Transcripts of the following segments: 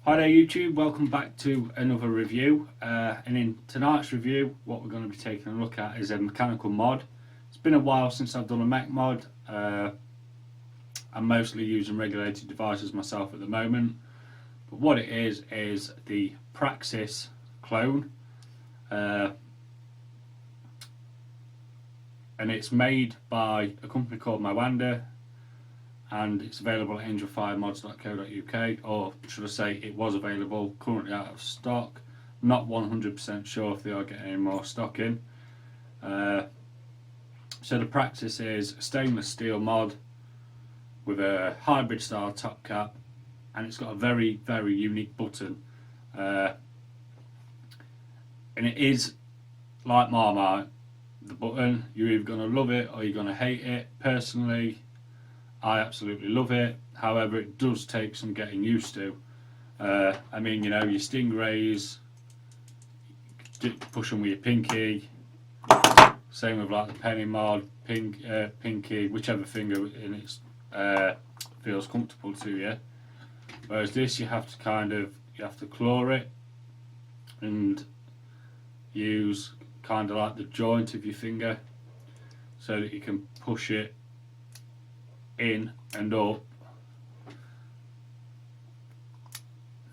Hi there YouTube, welcome back to another review, and in tonight's review what we're going to be taking a look at is a mechanical mod. It's been a while since I've done a mech mod. I'm mostly using regulated devices myself at the moment, but what it is the Praxis clone, and it's made by a company called Moander, and it's available at angelfiremods.co.uk, or should I say it was available, currently out of stock. Not 100% sure if they are getting any more stock in. So the Praxis is a stainless steel mod with a hybrid style top cap, and it's got a very unique button, and it is like Marmite. The button, you're either going to love it or you're going to hate it. Personally, I absolutely love it. However, it does take some getting used to. I mean, you know, your stingrays, push them with your pinky. Same with like the penny mod, pinky, whichever finger in it feels comfortable to you. Whereas this, you have to claw it and use kind of like the joint of your finger so that you can push it in and up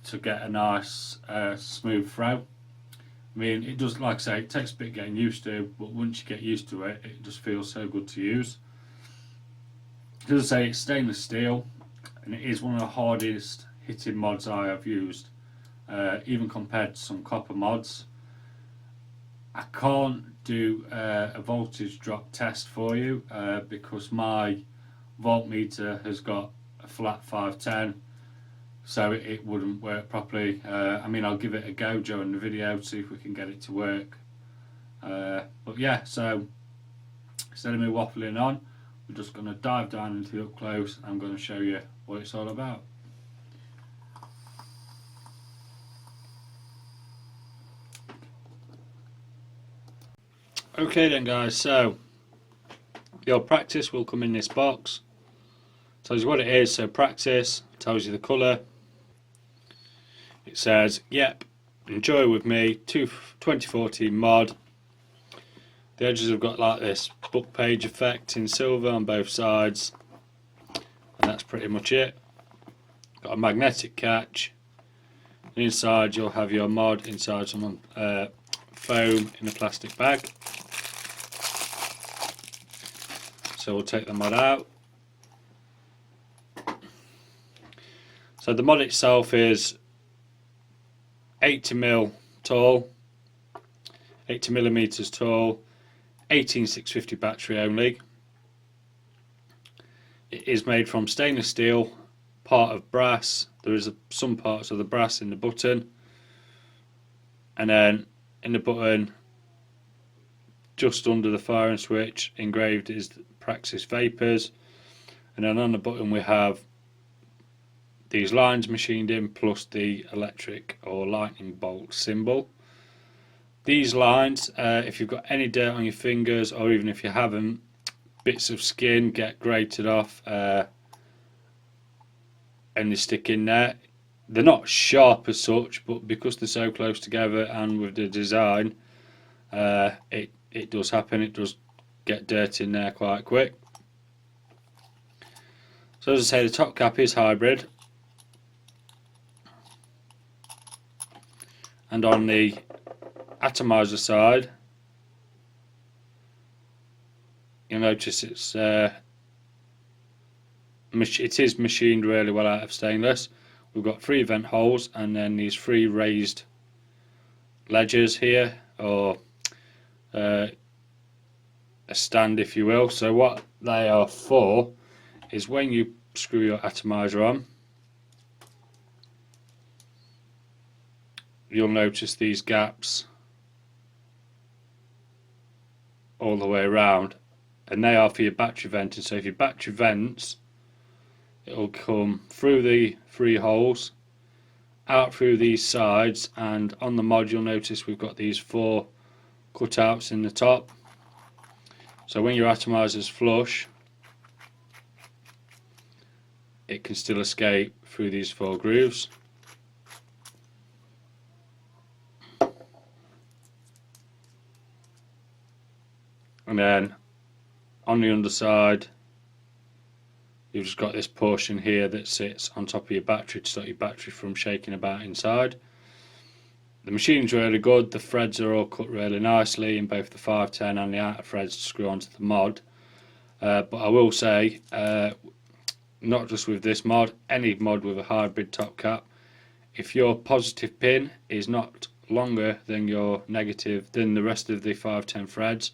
to get a nice smooth throw. I mean, it does, like I say, it takes a bit getting used to, but once you get used to it, it just feels so good to use. As I say, it's stainless steel, and it is one of the hardest hitting mods I have used, even compared to some copper mods. I can't do a voltage drop test for you because my voltmeter has got a flat 510, so it wouldn't work properly. I mean, I'll give it a go during the video to see if we can get it to work. But yeah, so instead of me waffling on, we're just going to dive down into the up close. I'm going to show you what it's all about. Okay then guys, so your Praxis will come in this box. Tells you what it is. So Praxis tells you the colour. It says, yep, enjoy with me, 2014 mod. The edges have got like this book page effect in silver on both sides, and that's pretty much it. Got a magnetic catch. Inside you'll have your mod inside some foam in a plastic bag. So we'll take the mod out. So the mod itself is 80 mm tall, 80 millimeters tall, 18650 battery only. It is made from stainless steel, part of brass. There is some parts of the brass in the button, and then in the button, just under the firing switch, engraved is Praxis Vapors, and then on the button we have these lines machined in, plus the electric or lightning bolt symbol. These lines, if you've got any dirt on your fingers, or even if you haven't, bits of skin get grated off and they stick in there. They're not sharp as such, but because they're so close together and with the design, it does happen. It does get dirt in there quite quick. So as I say, the top cap is hybrid. And on the atomizer side, you'll notice it is machined really well out of stainless. We've got 3 vent holes and then these 3 raised ledges here, or a stand if you will. So what they are for is when you screw your atomizer on, you'll notice these gaps all the way around, and they are for your battery venting. So if your battery vents, it'll come through the 3 holes, out through these sides, and on the mod you'll notice we've got these 4 cutouts in the top. So when your atomizer's flush, it can still escape through these 4 grooves. then on the underside you've just got this portion here that sits on top of your battery to stop your battery from shaking about inside. The machine's really good, the threads are all cut really nicely in both the 510 and the outer threads to screw onto the mod. But I will say, not just with this mod, any mod with a hybrid top cap, if your positive pin is not longer than your negative, than the rest of the 510 threads,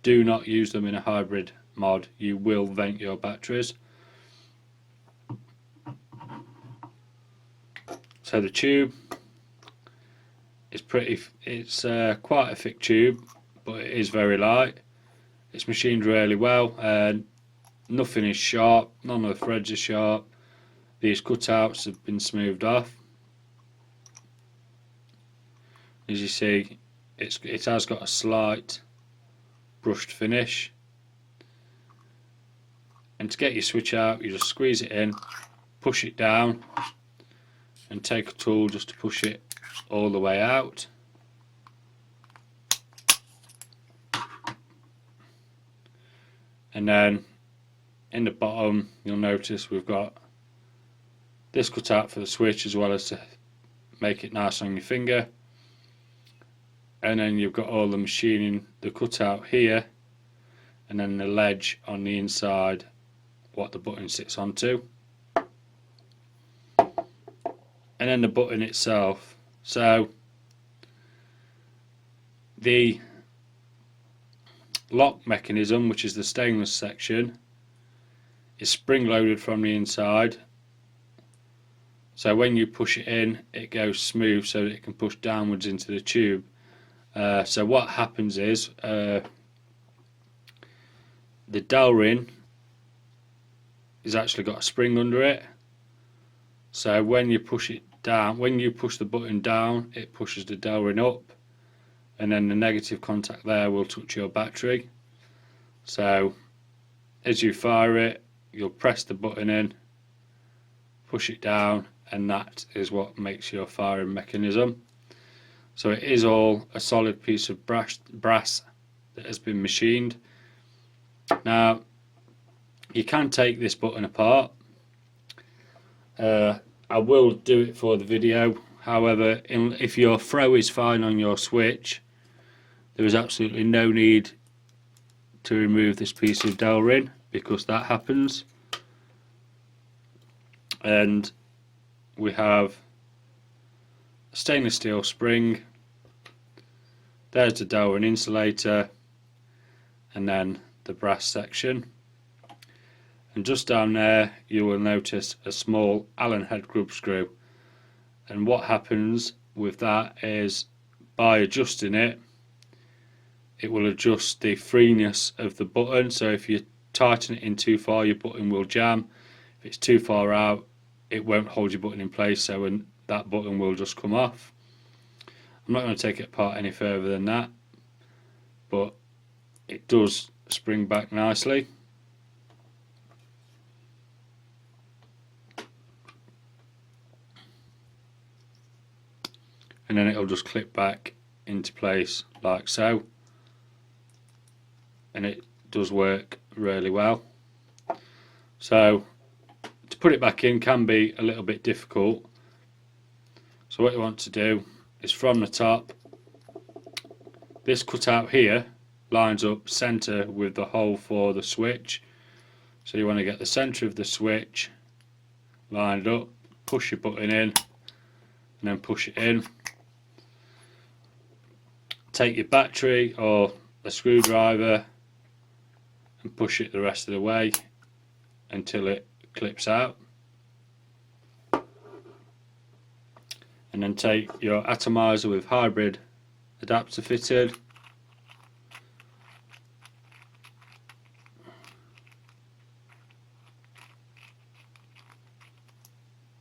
do not use them in a hybrid mod. You will vent your batteries. So the tube is it's quite a thick tube, but it is very light. It's machined really well, and nothing is sharp, none of the threads are sharp. These cutouts have been smoothed off. As you see, it has got a slight brushed finish. And to get your switch out, you just squeeze it in, push it down, and take a tool just to push it all the way out. And then in the bottom you'll notice we've got this cut out for the switch, as well as to make it nice on your finger. And then you've got all the machining, the cutout here, and then the ledge on the inside, what the button sits onto. And then the button itself. So the lock mechanism, which is the stainless section, is spring loaded from the inside. So when you push it in, it goes smooth so that it can push downwards into the tube. So what happens is the dowel ring has actually got a spring under it. So when you push it down, when you push the button down, it pushes the dowel ring up, and then the negative contact there will touch your battery. So as you fire it, you'll press the button in, push it down, and that is what makes your firing mechanism. So it is all a solid piece of brass that has been machined. Now you can take this button apart. I will do it for the video. However, if your throw is fine on your switch, there is absolutely no need to remove this piece of dowel ring, because that happens. And we have a stainless steel spring, there's the dowel ring insulator, and then the brass section. And just down there you will notice a small Allen head grub screw, and what happens with that is, by adjusting it, it will adjust the freeness of the button. So if you tighten it in too far, your button will jam. If it's too far out, it won't hold your button in place, so that button will just come off. I'm not going to take it apart any further than that, but it does spring back nicely. And then it'll just clip back into place like so, and it does work really well. So to put it back in can be a little bit difficult. So what you want to do is, from the top, this cutout here lines up centre with the hole for the switch. So you want to get the centre of the switch lined up, push your button in, and then push it in. Take your battery or a screwdriver and push it the rest of the way until it clips out. And then take your atomizer with hybrid adapter fitted,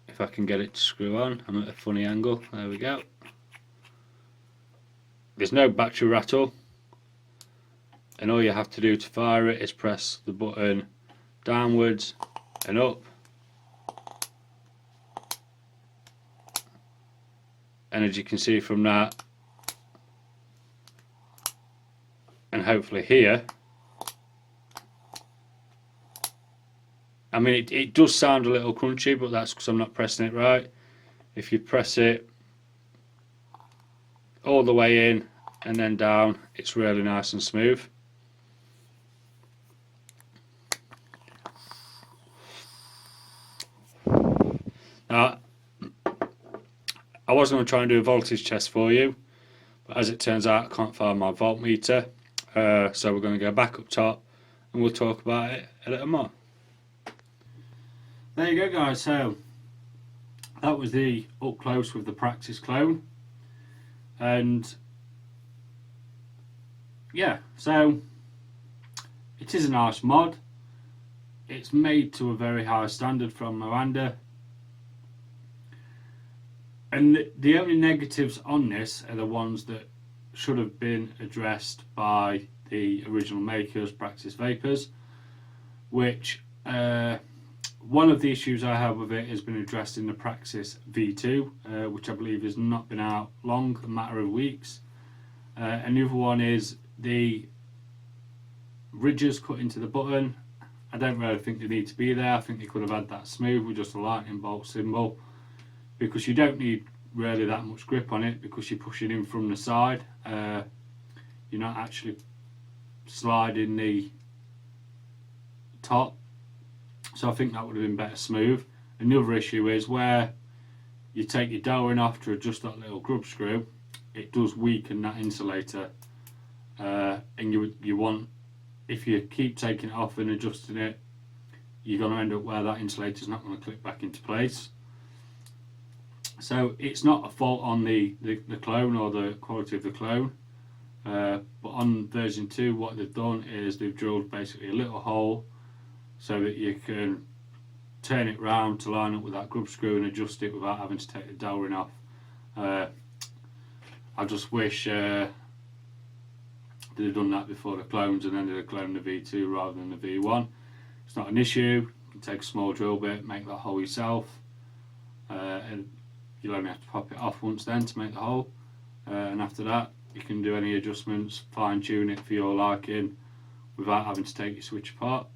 if I can get it to screw on. I'm at a funny angle, there we go. There's no battery rattle, and all you have to do to fire it is press the button downwards and up, and as you can see from that, and hopefully here, I mean, it does sound a little crunchy, but that's because I'm not pressing it right. If you press it all the way in and then down, it's really nice and smooth. Now, I was going to try and do a voltage test for you, but as it turns out I can't find my voltmeter, so we're going to go back up top and we'll talk about it a little more. There you go, guys. So that was the up close with the Praxis clone, and yeah, so it is a nice mod. It's made to a very high standard from Moander, and the only negatives on this are the ones that should have been addressed by the original makers, Praxis Vapers, which one of the issues I have with it has been addressed in the Praxis V2, which I believe has not been out long, a matter of weeks. And the other one is the ridges cut into the button. I don't really think they need to be there. I think they could have had that smooth with just a lightning bolt symbol, because you don't need really that much grip on it because you're pushing in from the side. You're not actually sliding the top. So I think that would have been better smooth. Another issue is where you take your dowering off to adjust that little grub screw, it does weaken that insulator, and you want, if you keep taking it off and adjusting it, you're going to end up where that insulator is not going to click back into place. So it's not a fault on the clone or the quality of the clone, but on version 2 what they've done is they've drilled basically a little hole so that you can turn it round to line up with that grub screw and adjust it without having to take the dowering off. I just wish they'd have done that before the clones and then they'd have cloned the V2 rather than the V1. It's not an issue. You can take a small drill bit, make that hole yourself, and you'll only have to pop it off once then to make the hole, and after that you can do any adjustments, fine tune it for your liking without having to take your switch apart.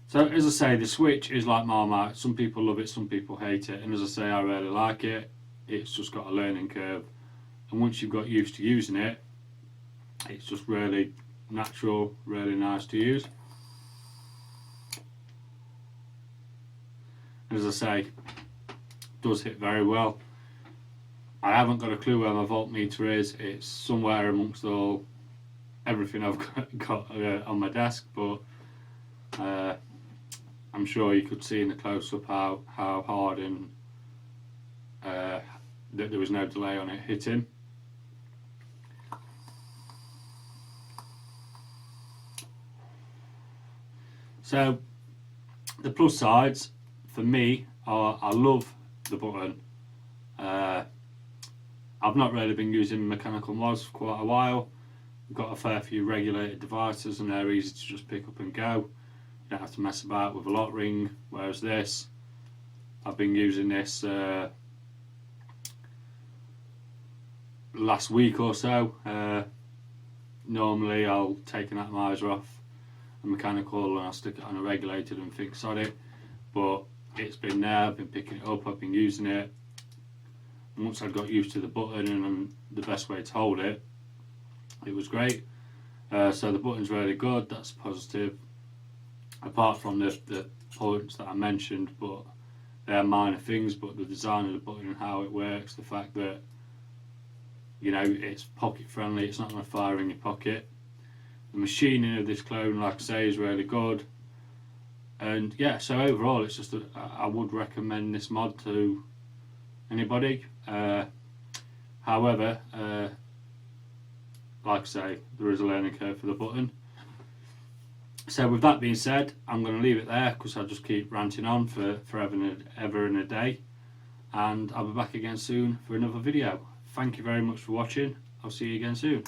So as I say, the switch is like Marmite. Some people love it, some people hate it, and as I say, I really like it. It's just got a learning curve, and once you've got used to using it, it's just really natural, really nice to use. As I say, it does hit very well. I haven't got a clue where my voltmeter is. It's somewhere amongst everything I've got on my desk, but I'm sure you could see in the close-up how hard and that there was no delay on it hitting. So the plus sides for me are I love the button. I've not really been using mechanical mods for quite a while. I've got a fair few regulated devices and they're easy to just pick up and go. You don't have to mess about with a lock ring, whereas this, I've been using this last week or so. Normally I'll take an atomizer off a mechanical and I'll stick it on a regulated and fix on it, but it's been there, I've been picking it up, I've been using it, and once I got used to the button and the best way to hold it, it was great. So the button's really good, that's positive, apart from the points that I mentioned, but they're minor things. But the design of the button and how it works, the fact that, you know, it's pocket friendly, it's not going to fire in your pocket. The machining of this clone, like I say, is really good. And yeah, so overall it's just I would recommend this mod to anybody. However, like I say, there is a learning curve for the button. So with that being said, I'm going to leave it there because I'll just keep ranting on for forever and ever and a day, and I'll be back again soon for another video. Thank you very much for watching. I'll see you again soon.